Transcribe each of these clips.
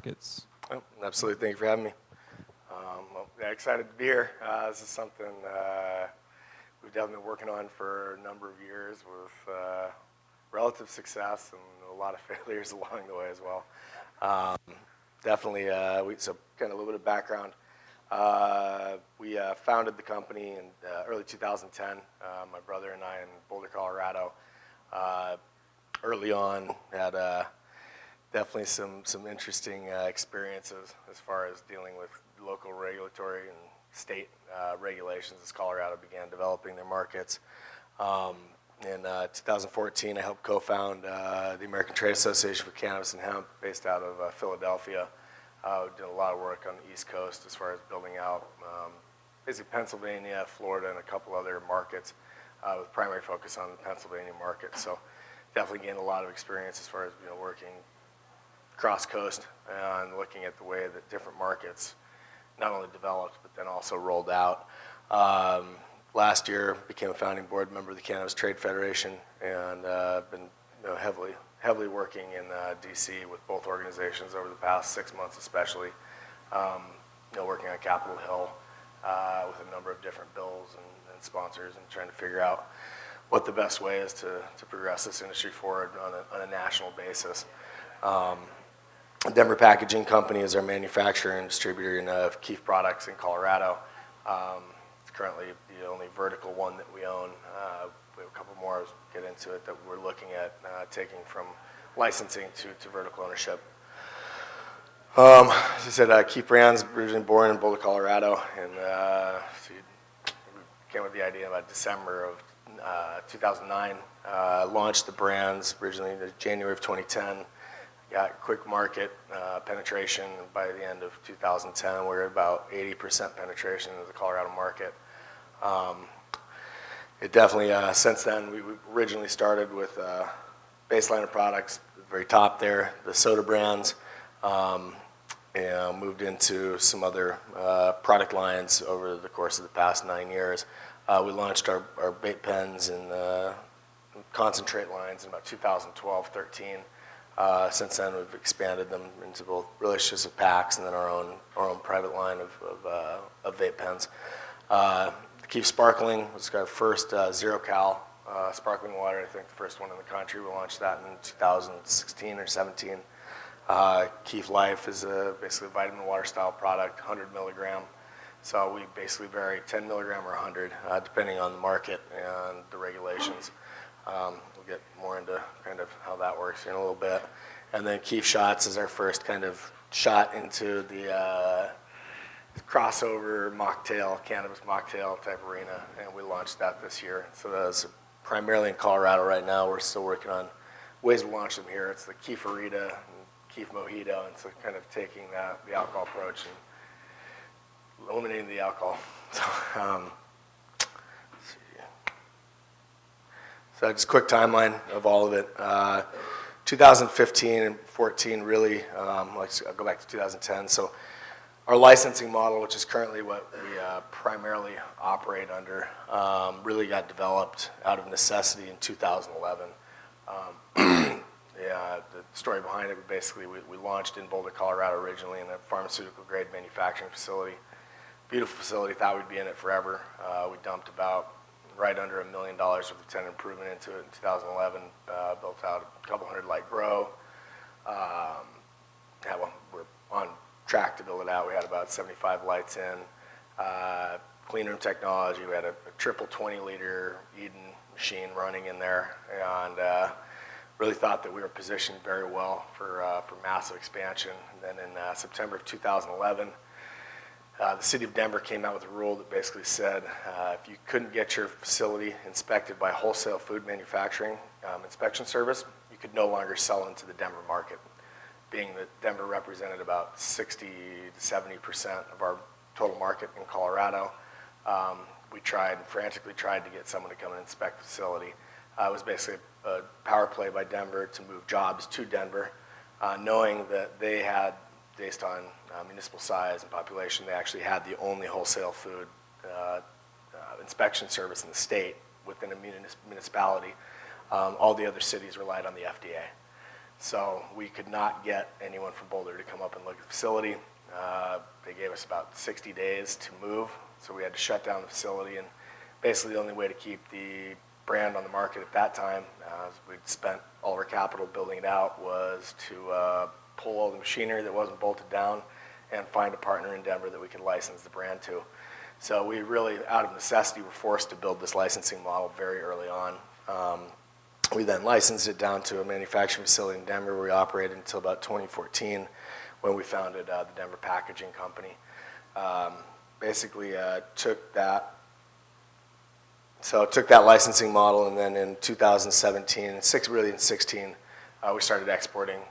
markets? Oh, absolutely. Thank you for having me. Well, yeah, excited to be here. This is something we've definitely been working on for a number of years with relative success and a lot of failures along the way as well. Definitely, so kind of a little bit of background. We founded the company in early 2010, my brother and I in Boulder, Colorado. Early on, had definitely some interesting experiences as far as dealing with local regulatory and state regulations as Colorado began developing their markets. In 2014, I helped co-found the American Trade Association for Cannabis and Hemp based out of Philadelphia. Did a lot of work on the East Coast as far as building out basically Pennsylvania, Florida, and a couple other markets with primary focus on the Pennsylvania market. So definitely gained a lot of experience as far as working cross coast and looking at the way that different markets not only developed but then also rolled out. Last year, became a founding board member of the Cannabis Trade Federation, and been heavily working in DC with both organizations over the past 6 months, especially. Working on Capitol Hill with a number of different bills and sponsors, and trying to figure out what the best way is to progress this industry forward on a national basis. Denver Packaging Company is our manufacturer and distributor of Keef products in Colorado. It's currently the only vertical one that we own. We have a couple more, I'll get into it, that we're looking at taking from licensing to vertical ownership. As I said, Keef Brands, originally born in Boulder, Colorado, and so we came with the idea about December of 2009. Launched the brands originally in January of 2010. Got quick market penetration. By the end of 2010, we were at about 80% penetration into the Colorado market. It definitely, since then, we originally started with a baseline of products, at the very top there, the soda brands, and moved into some other product lines over the course of the past 9 years. We launched our vape pens and concentrate lines in about 2012-13. Since then, we've expanded them into both relationships with packs and then our own private line of vape pens. Keef Sparkling was our first zero-cal sparkling water. I think the first one in the country. We launched that in 2016 or 17. Keef Life is basically a vitamin water style product, 100 milligram. So we basically vary 10 milligram or 100, depending on the market and the regulations. We'll get more into kind of how that works in a little bit. And then Keef Shots is our first kind of shot into the crossover mocktail, cannabis mocktail type arena, and we launched that this year. So that's primarily in Colorado right now. We're still working on ways to launch them here. It's the Keefarita and Keef Mojito, and so kind of taking the alcohol approach and eliminating the alcohol. So just a quick timeline of all of it. 2015 and 14 really, I'll go back to 2010. So our licensing model, which is currently what we primarily operate under, really got developed out of necessity in 2011. The story behind it, basically, we launched in Boulder, Colorado originally in a pharmaceutical grade manufacturing facility. Beautiful facility, thought we'd be in it forever. We dumped about right under $1 million worth of tenant improvement into it in 2011. Built out a couple hundred light grow. We're on track to build it out. We had about 75 lights in. Clean room technology. We had a triple 20-liter Eden machine running in there, and really thought that we were positioned very well for massive expansion. And then in September of 2011, the city of Denver came out with a rule that basically said if you couldn't get your facility inspected by wholesale food manufacturing inspection service, you could no longer sell into the Denver market. Being that Denver represented about 60 to 70% of our total market in Colorado, we frantically tried to get someone to come and inspect the facility. It was basically a power play by Denver to move jobs to Denver, knowing that they had, based on municipal size and population, they actually had the only wholesale food inspection service in the state within a municipality. All the other cities relied on the FDA. So we could not get anyone from Boulder to come up and look at the facility. They gave us about 60 days to move, so we had to shut down the facility. And basically the only way to keep the brand on the market at that time, we'd spent all of our capital building it out, was to pull all the machinery that wasn't bolted down and find a partner in Denver that we could license the brand to. So we really, out of necessity, were forced to build this licensing model very early on. We then licensed it down to a manufacturing facility in Denver where we operated until about 2014 when we founded the Denver Packaging Company. Basically took that licensing model, and then in 2017, really in 16, we started exporting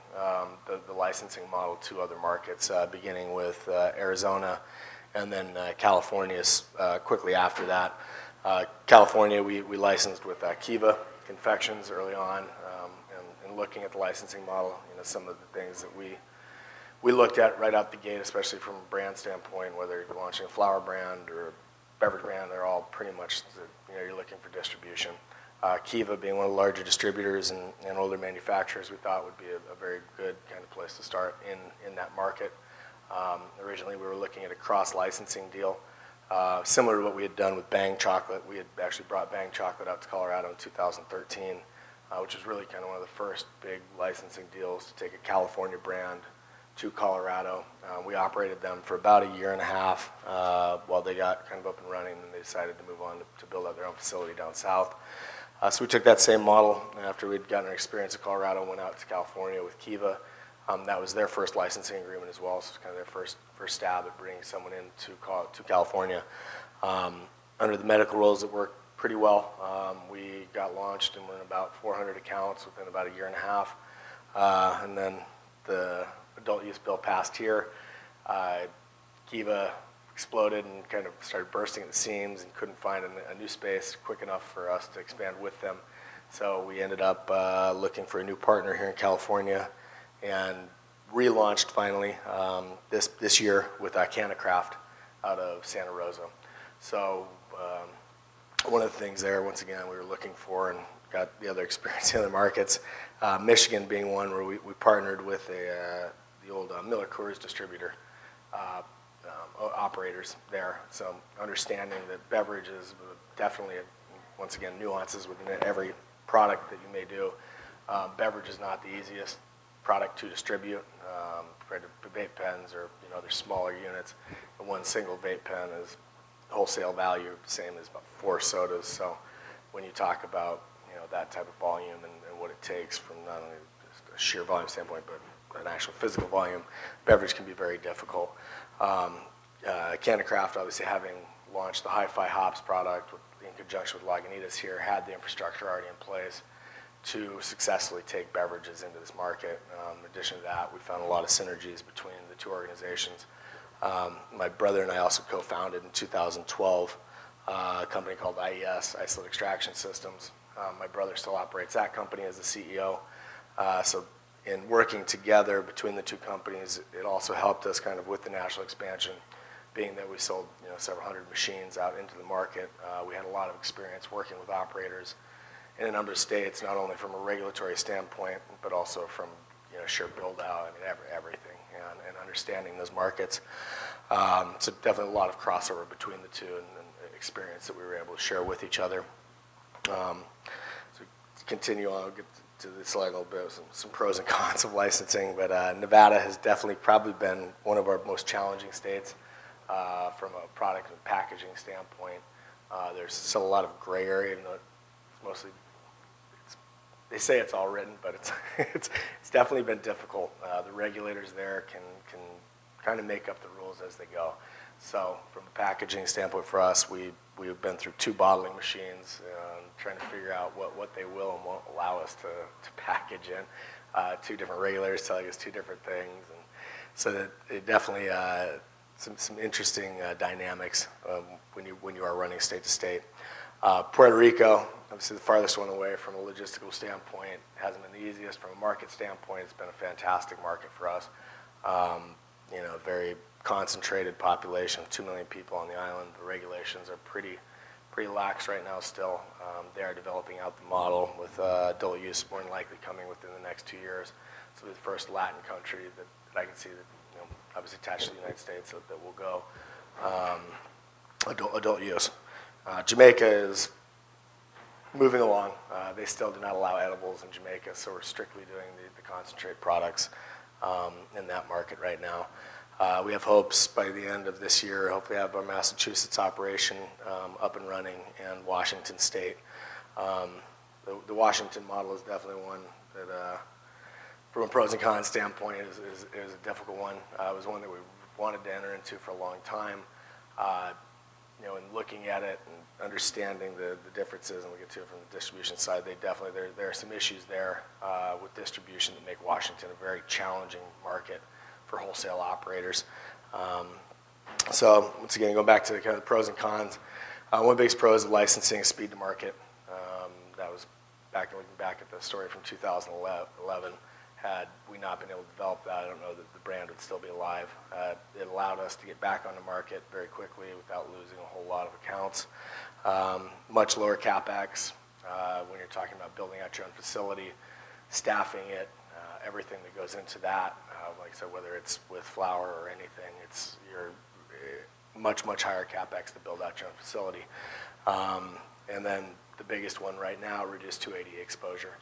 the licensing model to other markets, beginning with Arizona, and then California quickly after that. California, we licensed with Kiva Confections early on, and looking at the licensing model, some of the things that we looked at right out the gate, especially from a brand standpoint, whether you're launching a flower brand or a beverage brand, they're all pretty much, you're looking for distribution. Kiva being one of the larger distributors and older manufacturers, we thought would be a very good kind of place to start in that market. Originally, we were looking at a cross-licensing deal, similar to what we had done with Bang Chocolate. We had actually brought Bang Chocolate out to Colorado in 2013, which was really kind of one of the first big licensing deals to take a California brand to Colorado. We operated them for about a year and a half while they got kind of up and running, and they decided to move on to build out their own facility down south. So we took that same model, and after we'd gotten our experience in Colorado, went out to California with Kiva. That was their first licensing agreement as well, so it's kind of their first stab at bringing someone in to California. Under the medical rules, it worked pretty well. We got launched and we're in about 400 accounts within about a year and a half. And then the adult use bill passed here. Kiva exploded and kind of started bursting at the seams and couldn't find a new space quick enough for us to expand with them. So we ended up looking for a new partner here in California and relaunched finally this year with CannaCraft out of Santa Rosa. So one of the things there, once again, we were looking for and got the other experience in other markets, Michigan being one where we partnered with the old Miller Coors distributor operators there. So understanding that beverages definitely, once again, nuances within every product that you may do. Beverage is not the easiest product to distribute compared to vape pens or other smaller units. And one single vape pen is wholesale value, same as about 4 sodas. So when you talk about that type of volume and what it takes from not only just a sheer volume standpoint, but an actual physical volume, beverage can be very difficult. CannaCraft, obviously having launched the Hi-Fi Hops product in conjunction with Lagunitas here, had the infrastructure already in place to successfully take beverages into this market. In addition to that, we found a lot of synergies between the two organizations. My brother and I also co-founded in 2012 a company called IES, Isolate Extraction Systems. My brother still operates that company as the CEO. So in working together between the two companies, it also helped us kind of with the national expansion, being that we sold several hundred machines out into the market. We had a lot of experience working with operators in a number of states, not only from a regulatory standpoint, but also from sheer build out, everything, and understanding those markets. So definitely a lot of crossover between the two and experience that we were able to share with each other. So to continue on, I'll get to this slide a little bit, some pros and cons of licensing, but Nevada has definitely probably been one of our most challenging states from a product and packaging standpoint. There's still a lot of gray area, and it's mostly, they say it's all written, but it's definitely been difficult. The regulators there can kind of make up the rules as they go. So from a packaging standpoint for us, we've been through 2 bottling machines, trying to figure out what they will and won't allow us to package in. 2 different regulators telling us 2 different things, and so that it definitely some interesting dynamics when you are running state to state. Puerto Rico, obviously the farthest one away from a logistical standpoint, hasn't been the easiest. From a market standpoint, it's been a fantastic market for us. Very concentrated population of 2 million people on the island. The regulations are pretty lax right now still. They are developing out the model with adult use more than likely coming within the next 2 years. So we're the first Latin country that I can see that, you know, obviously attached to the United States that will go adult use. Jamaica is moving along. They still do not allow edibles in Jamaica, so we're strictly doing the concentrate products in that market right now. We have hopes by the end of this year, hopefully have our Massachusetts operation up and running and Washington State. The Washington model is definitely one that, from a pros and cons standpoint, is a difficult one. It was one that we wanted to enter into for a long time. You know, in looking at it and understanding the differences, and we'll get to it from the distribution side, there are some issues there with distribution that make Washington a very challenging market for wholesale operators. So once again, going back to the kind of pros and cons, one of the biggest pros of licensing is speed to market. That was looking back at the story from 2011. Had we not been able to develop that, I don't know that the brand would still be alive. It allowed us to get back on the market very quickly without losing a whole lot of accounts. Much lower CapEx when you're talking about building out your own facility, staffing it, everything that goes into that. Like I said, whether it's with flower or anything, it's your much higher CapEx to build out your own facility. And then the biggest one right now, reduced 280 exposure.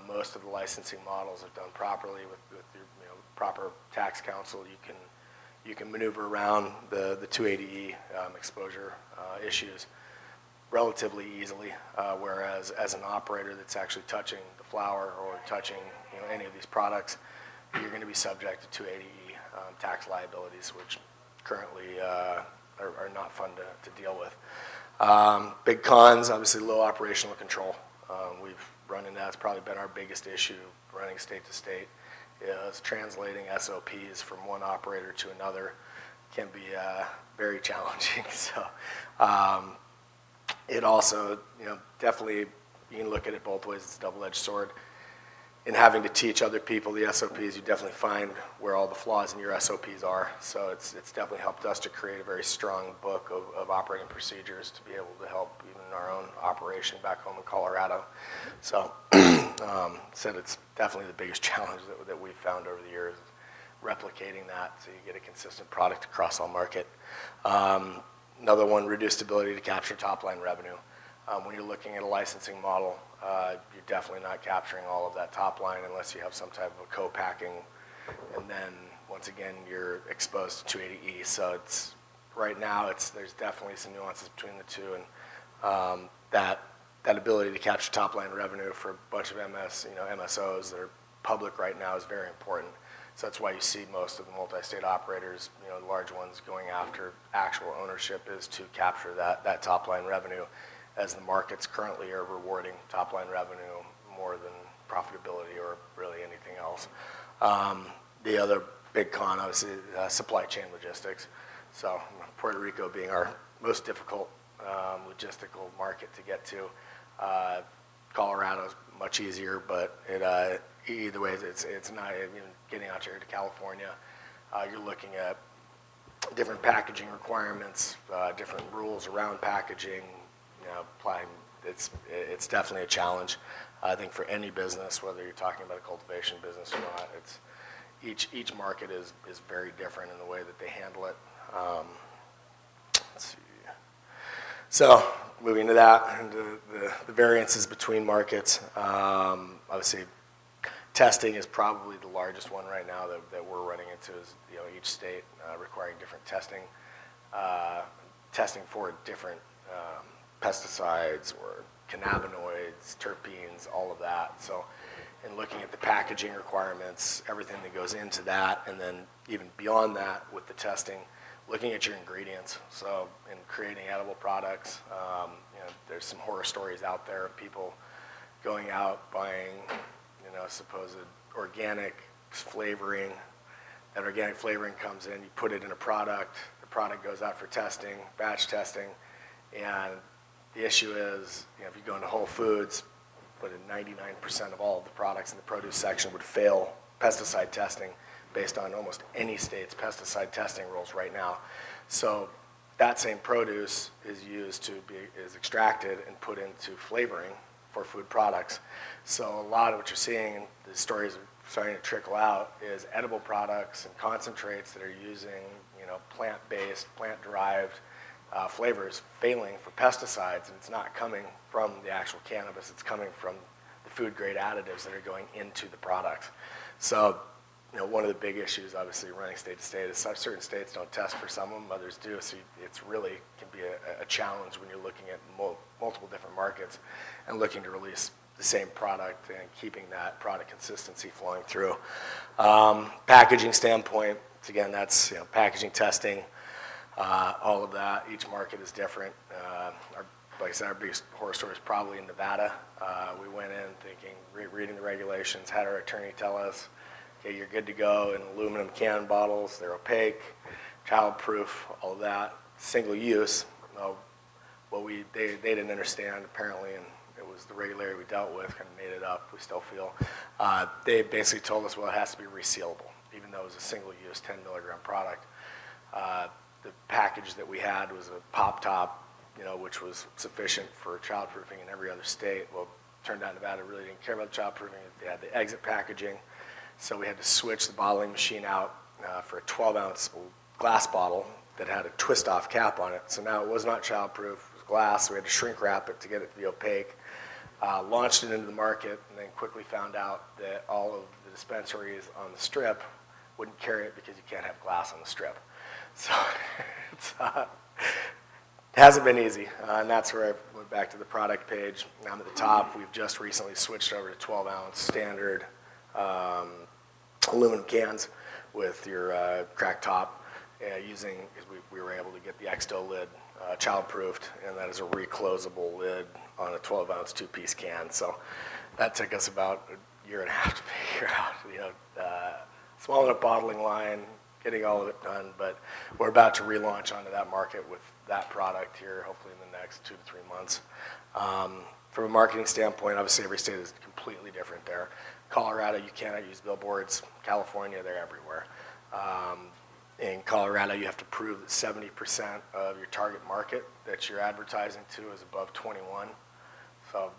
Most of the licensing models are done properly with your, you know, proper tax counsel. You can maneuver around the 280E exposure issues relatively easily, whereas as an operator that's actually touching the flower or touching, you know, any of these products, you're going to be subject to 280E tax liabilities, which currently are not fun to deal with. Big cons, obviously low operational control. We've run into that. It's probably been our biggest issue running state to state, is translating SOPs from one operator to another can be very challenging. So it also, you know, definitely you can look at it both ways. It's a double-edged sword. In having to teach other people the SOPs, you definitely find where all the flaws in your SOPs are. So it's definitely helped us to create a very strong book of operating procedures to be able to help even our own operation back home in Colorado. So said it's definitely the biggest challenge that we've found over the years, replicating that so you get a consistent product across all market. Another one, reduced ability to capture top-line revenue. When you're looking at a licensing model, you're definitely not capturing all of that top line unless you have some type of a co-packing, and then once again you're exposed to 280E. So it's right now there's definitely some nuances between the two, and that ability to capture top line revenue for a bunch of MSOs that are public right now is very important. So that's why you see most of the multi-state operators, you know, the large ones going after actual ownership, is to capture that top line revenue, as the markets currently are rewarding top-line revenue more than profitability or really anything else. The other big con, obviously, supply chain logistics. So Puerto Rico being our most difficult logistical market to get to. Colorado's much easier, but either way, it's not, you know, getting out here to California. You're looking at different packaging requirements, different rules around packaging. You know, applying, it's definitely a challenge. I think for any business, whether you're talking about a cultivation business or not, it's each market is very different in the way that they handle it. Let's see. So moving to that, into the variances between markets. Obviously, testing is probably the largest one right now that we're running into. Is, you know, each state requiring different testing for different pesticides or cannabinoids, terpenes, all of that. So in looking at the packaging requirements, everything that goes into that, and then even beyond that with the testing, looking at your ingredients. So in creating edible products, you know, there's some horror stories out there of people going out buying, you know, supposed organic flavoring. That organic flavoring comes in, you put it in a product, the product goes out for testing, batch testing, and the issue is, you know, if you go into Whole Foods, but 99% of all of the products in the produce section would fail pesticide testing based on almost any state's pesticide testing rules right now. So that same produce is extracted and put into flavoring for food products. So a lot of what you're seeing, the stories starting to trickle out is edible products and concentrates that are using, plant-based, plant-derived flavors failing for pesticides, and it's not coming from the actual cannabis, it's coming from the food-grade additives that are going into the product. So, one of the big issues, obviously, running state to state is certain states don't test for some of them, others do, so it's really can be a challenge when you're looking at multiple different markets and looking to release the same product and keeping that product consistency flowing through. Packaging standpoint, again, that's packaging testing, all of that. Each market is different. Like I said, our biggest horror story is probably in Nevada. We went in thinking, reading the regulations, had our attorney tell us, okay, you're good to go in aluminum can bottles. They're opaque, child-proof, all of that. Single use. They didn't understand apparently, and it was the regulator we dealt with kind of made it up. We still feel. They basically told us, well, it has to be resealable, even though it was a single-use 10-milligram product. The package that we had was a pop top, which was sufficient for childproofing in every other state. Well, it turned out Nevada really didn't care about the childproofing. They had the exit packaging. So we had to switch the bottling machine out for a 12-ounce glass bottle that had a twist-off cap on it. So now it was not child-proof, it was glass, so we had to shrink wrap it to get it to be opaque. Launched it into the market, and then quickly found out that all of the dispensaries on the strip wouldn't carry it because you can't have glass on the strip. So it hasn't been easy, and that's where I went back to the product page. I'm at the top. We've just recently switched over to 12-ounce standard aluminum cans with your cracked top, using, we were able to get the Exto lid child-proofed, and that is a reclosable lid on a 12-ounce two-piece can. So that took us about a year and a half to figure out, small enough bottling line, getting all of it done, but we're about to relaunch onto that market with that product here, hopefully in the next 2 to 3 months. From a marketing standpoint, obviously every state is completely different there. Colorado, you cannot use billboards. California, they're everywhere. In Colorado, you have to prove that 70% of your target market that you're advertising to is above 21. So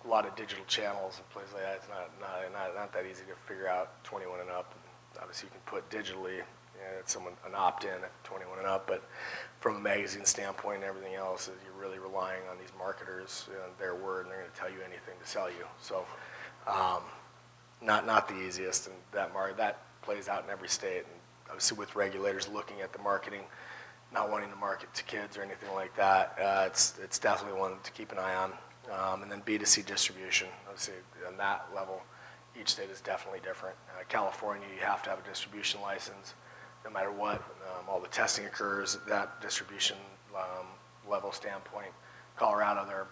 a lot of digital channels and places like that. It's not that easy to figure out 21 and up. Obviously, you can put digitally an opt-in at 21 and up, but from a magazine standpoint and everything else, you're really relying on these marketers and their word, and they're going to tell you anything to sell you. So not the easiest, and that plays out in every state. And obviously, with regulators looking at the marketing, not wanting to market to kids or anything like that, it's definitely one to keep an eye on. And then B2C distribution, obviously on that level, each state is definitely different. California, you have to have a distribution license, no matter what. All the testing occurs at that distribution level standpoint. Colorado,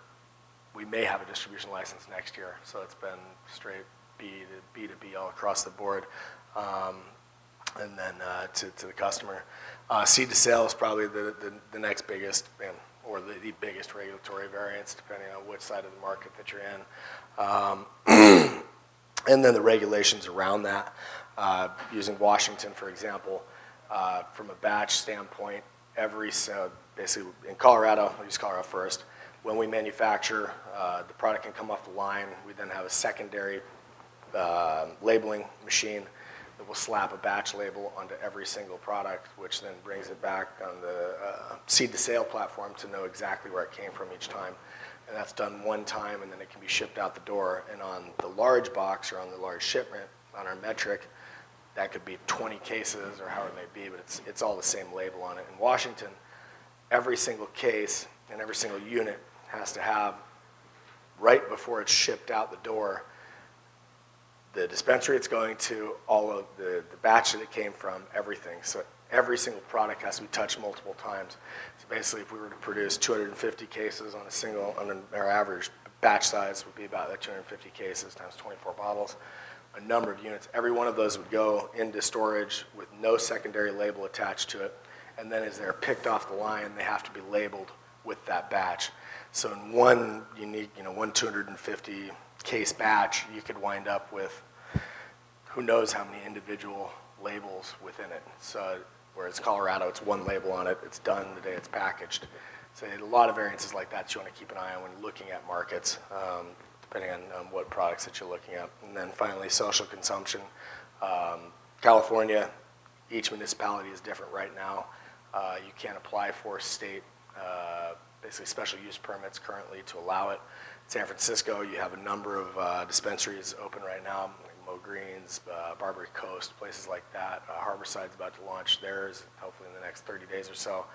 we may have a distribution license next year, so it's been straight B to B all across the board. And then to the customer. Seed to sale is probably the next biggest, or the biggest regulatory variance, depending on which side of the market that you're in. And then the regulations around that, using Washington, for example, from a batch standpoint, basically in Colorado, I'll use Colorado first, when we manufacture, the product can come off the line. We then have a secondary labeling machine that will slap a batch label onto every single product, which then brings it back on the seed to sale platform to know exactly where it came from each time. And that's done one time, and then it can be shipped out the door. And on the large box or on the large shipment, on our metric, that could be 20 cases or however it may be, but it's all the same label on it. In Washington, every single case and every single unit has to have, right before it's shipped out the door, the dispensary it's going to, all of the batch that it came from, everything. So every single product has to be touched multiple times. So basically, if we were to produce 250 cases on our average batch size would be about that 250 cases times 24 bottles, a number of units. Every one of those would go into storage with no secondary label attached to it. And then as they're picked off the line, they have to be labeled with that batch. So in one unique, one 250 case batch, you could wind up with who knows how many individual labels within it. So whereas Colorado, it's one label on it, it's done the day it's packaged. So a lot of variances like that you want to keep an eye on when looking at markets. The depending on what products that you're looking at. And then finally, social consumption. California, each municipality is different right now. You can't apply for state, basically special use permits currently to allow it. San Francisco, you have a number of dispensaries open right now, like Mo Green's, Barbary Coast, places like that. Harborside's about to launch theirs, hopefully in the next 30 days or so,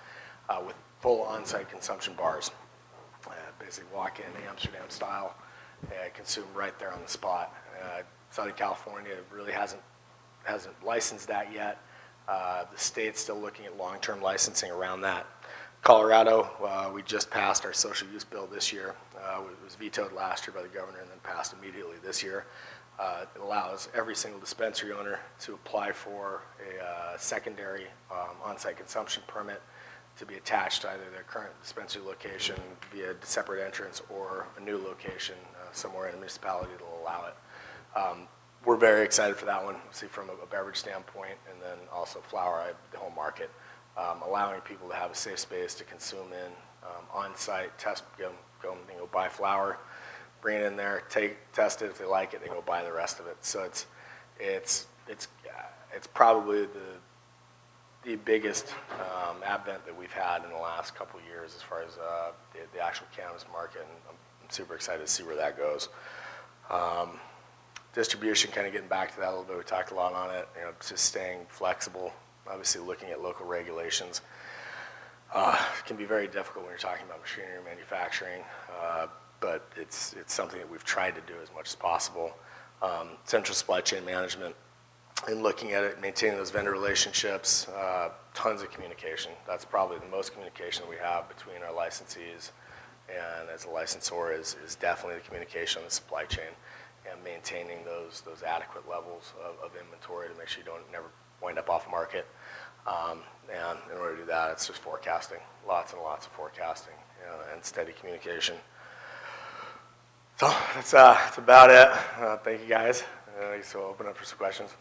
with full on-site consumption bars. Basically walk in Amsterdam style, consume right there on the spot. Southern California really hasn't licensed that yet. The state's still looking at long-term licensing around that. Colorado, we just passed our social use bill this year. It was vetoed last year by the governor and then passed immediately this year. It allows every single dispensary owner to apply for a secondary on-site consumption permit to be attached to either their current dispensary location via separate entrance or a new location somewhere in the municipality that will allow it. We're very excited for that one, see from a beverage standpoint, and then also flower, the home market, allowing people to have a safe space to consume in on-site, go buy flower, bring it in there, test it. If they like it, they go buy the rest of it. So it's probably the biggest advent that we've had in the last couple of years as far as the actual cannabis market, and I'm super excited to see where that goes. Distribution, kind of getting back to that a little bit, we talked a lot on it, just staying flexible, obviously looking at local regulations. It can be very difficult when you're talking about machinery or manufacturing, but it's something that we've tried to do as much as possible. Central supply chain management, and looking at it, maintaining those vendor relationships, tons of communication. That's probably the most communication we have between our licensees and as a licensor is definitely the communication on the supply chain and maintaining those adequate levels of inventory to make sure you don't never wind up off market. And in order to do that, it's just forecasting, lots and lots of forecasting, and steady communication. So that's about it. Thank you guys. So open up for some questions.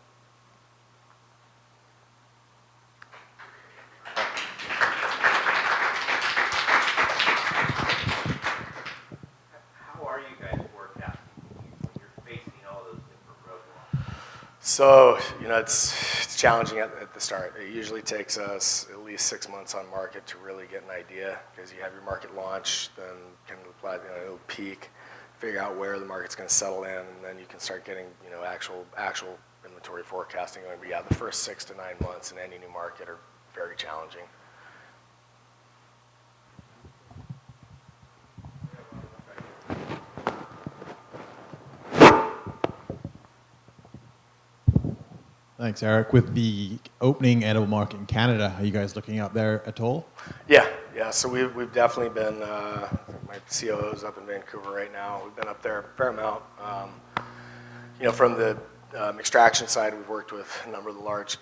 So, it's challenging at the start. It usually takes us at least 6 months on market to really get an idea, because you have your market launch, then kind of apply, it'll peak, figure out where the market's going to settle in, and then you can start getting, actual inventory forecasting. But yeah, the first 6 to 9 months in any new market are very challenging. Thanks, Eric. With the opening edible market in Canada, are you guys looking out there at all? Yeah. So we've definitely been. My COO is up in Vancouver right now. We've been up there a fair amount. From the extraction side, we've worked with a number of the large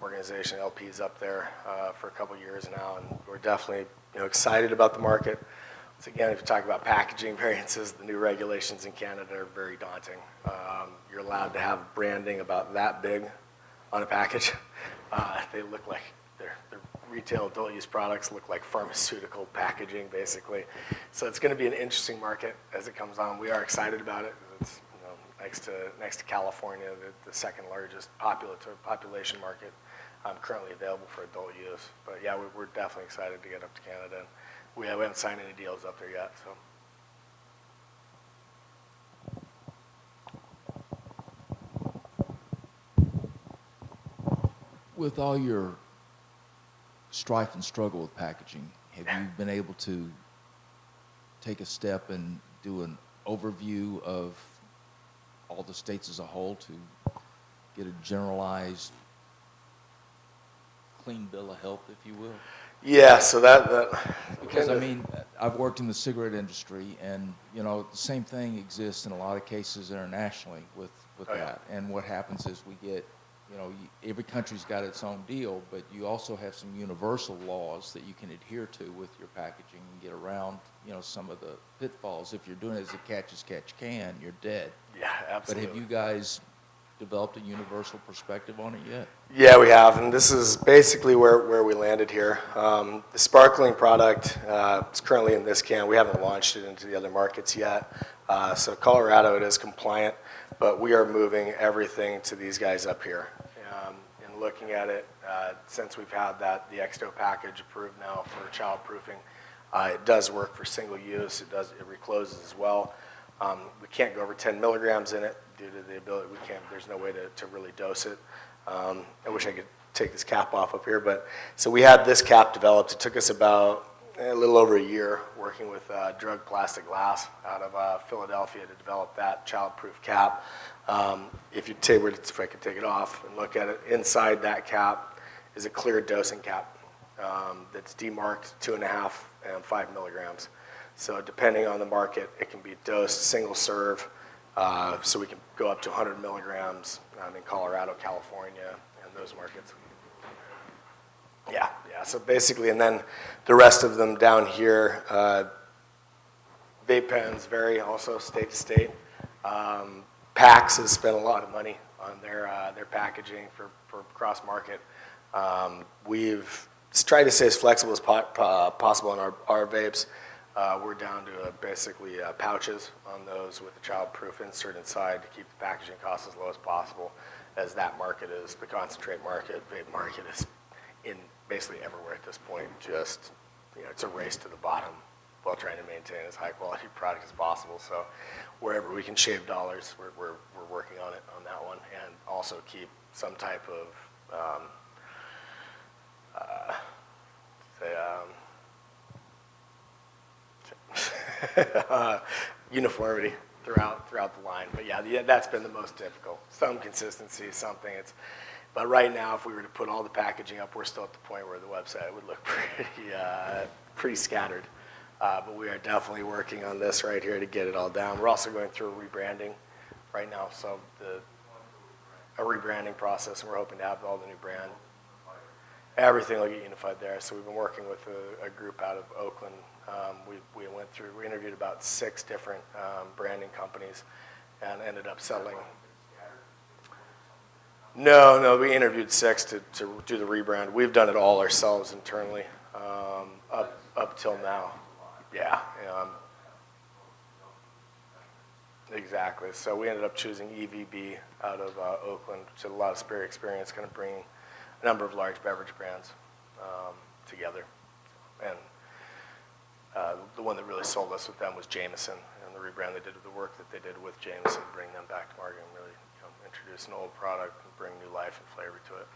organization LPs up there for a couple of years now, and we're definitely excited about the market. So again, if you talk about packaging variances, the new regulations in Canada are very daunting. You're allowed to have branding about that big on a package. They look like they're retail adult use products look like pharmaceutical packaging, basically. So it's going to be an interesting market as it comes on. We are excited about it. It's next to California, the second largest population market currently available for adult use. But yeah, we're definitely excited to get up to Canada. We haven't signed any deals up there yet. So. With all your strife and struggle with packaging, have you been able to take a step and do an overview of all the states as a whole to get a generalized clean bill of health, if you will? Yeah, so that because I've worked in the cigarette industry, and the same thing exists in a lot of cases internationally with that. And what happens is we get, every country's got its own deal, but you also have some universal laws that you can adhere to with your packaging and get around, some of the pitfalls. If you're doing it as a catch-as-catch-can, you're dead. Yeah, absolutely. But have you guys developed a universal perspective on it yet? Yeah, we have, and this is basically where we landed here. The sparkling product is currently in this can. We haven't launched it into the other markets yet, So Colorado, it is compliant, but we are moving everything to these guys up here. And looking at it, since we've had the Exto package approved now for childproofing, it does work for single use. It recloses as well. We can't go over 10 milligrams in it due to the ability. There's no way to really dose it. I wish I could take this cap off up here, but so we had this cap developed. It took us about a little over a year working with drug plastic glass out of Philadelphia to develop that child-proof cap. If I could take it off and look at it, inside that cap is a clear dosing cap that's demarked 2.5 and 5 milligrams. So depending on the market, it can be dosed single serve, so we can go up to 100 milligrams in Colorado, California, and those markets. Yeah. So basically, and then the rest of them down here, vape pens vary also state to state. PAX has spent a lot of money on their packaging for cross market. We've tried to stay as flexible as possible in our vapes. We're down to basically pouches on those with the child-proof insert inside to keep the packaging costs as low as possible, as that market is the concentrate market. Vape market is in basically everywhere at this point. Just, it's a race to the bottom while trying to maintain as high quality product as possible. So wherever we can shave dollars, we're working on it on that one, and also keep some type of uniformity throughout the line. But yeah, that's been the most difficult. Some consistency, something. But right now, if we were to put all the packaging up, we're still at the point where the website would look pretty scattered. But we are definitely working on this right here to get it all down. We're also going through a rebranding right now, so a rebranding process, and we're hoping to have all the new brand. Everything will get unified there. So we've been working with a group out of Oakland. We interviewed about 6 different branding companies and ended up settling. No, we interviewed 6 to do the rebrand. We've done it all ourselves internally up till now. Yeah. Exactly. So we ended up choosing EVB out of Oakland, which had a lot of experience kind of bringing a number of large beverage brands together. And the one that really sold us with them was Jameson, and the rebrand they did, the work that they did with Jameson, bring them back to market and really introduce an old product and bring new life and flavor to it.